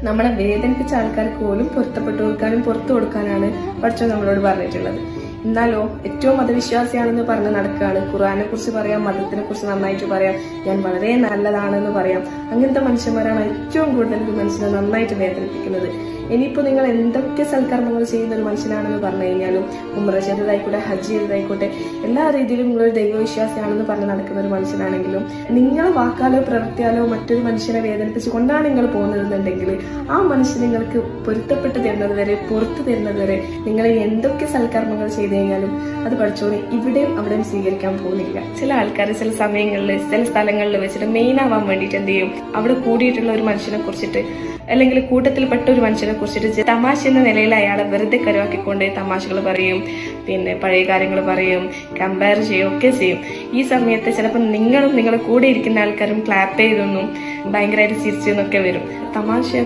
നമ്മളെ വേദനിപ്പിച്ച ആൾക്കാർക്ക് പോലും പൊരുത്തപ്പെട്ടു കൊടുക്കാനും പുറത്തു കൊടുക്കാനാണ് പഠിച്ചോ നമ്മളോട് പറഞ്ഞിട്ടുള്ളത്. എന്നാലോ ഏറ്റവും മതവിശ്വാസിയാണെന്ന് പറഞ്ഞ് നടക്കുകയാണ്. ഖുർആനെ കുറിച്ച് പറയാം, മതത്തിനെ കുറിച്ച് നന്നായിട്ട് പറയാം, ഞാൻ വളരെ നല്ലതാണെന്ന് പറയാം. അങ്ങനത്തെ മനുഷ്യന്മാരാണ് ഏറ്റവും കൂടുതൽ ഒരു മനുഷ്യനെ നന്നായിട്ട് വേദനിപ്പിക്കുന്നത്. ഇനിയിപ്പോൾ നിങ്ങൾ എന്തൊക്കെ സൽക്കർമ്മങ്ങൾ ചെയ്യുന്ന ഒരു മനുഷ്യനാണെന്ന് പറഞ്ഞു കഴിഞ്ഞാലും, ഉംറ ചെയ്തതായിക്കോട്ടെ, ഹജ്ജ് ചെയ്തതായിക്കോട്ടെ, എല്ലാ രീതിയിലും നിങ്ങളൊരു ദൈവവിശ്വാസിയാണെന്ന് പറഞ്ഞ് നടക്കുന്ന ഒരു മനുഷ്യനാണെങ്കിലും നിങ്ങൾ വാക്കാലോ പ്രവൃത്തിയാലോ മറ്റൊരു മനുഷ്യനെ വേദനിപ്പിച്ച് കൊണ്ടാണ് നിങ്ങൾ പോകുന്നതെന്നുണ്ടെങ്കിൽ ആ മനുഷ്യൻ നിങ്ങൾക്ക് പൊരുത്തപ്പെട്ട് തരുന്നത് വരെ, പുറത്തു തരുന്നത് വരെ നിങ്ങൾ എന്തൊക്കെ സൽക്കർമ്മങ്ങൾ ചെയ്തു കഴിഞ്ഞാലും അത് പഠിച്ചോനെ ഇവിടെയും അവിടെയും സ്വീകരിക്കാൻ പോകുന്നില്ല. ചില ആൾക്കാർ ചില സമയങ്ങളിൽ ചില സ്ഥലങ്ങളിൽ വെച്ചിട്ട് മെയിൻ ആവാൻ വേണ്ടിയിട്ട് എന്ത് ചെയ്യും, അവിടെ കൂടിയിട്ടുള്ള ഒരു മനുഷ്യനെ കുറിച്ചിട്ട് അല്ലെങ്കിൽ കൂട്ടത്തിൽപ്പെട്ട ഒരു മനുഷ്യനെ കുറിച്ചിട്ട് തമാശ എന്ന നിലയിൽ അയാളെ വെറുതെ കരുവാക്കിക്കൊണ്ട് തമാശകൾ പറയും, പിന്നെ പഴയ കാര്യങ്ങൾ പറയും, കമ്പയർ ചെയ്യും, ഒക്കെ ചെയ്യും. ഈ സമയത്ത് ചിലപ്പോൾ നിങ്ങളും നിങ്ങളുടെ കൂടെ ഇരിക്കുന്ന ആൾക്കാരും ക്ലാപ്പ് ചെയ്തൊന്നും ഭയങ്കരമായിട്ട് ചിരിച്ചെന്നൊക്കെ വരും. തമാശ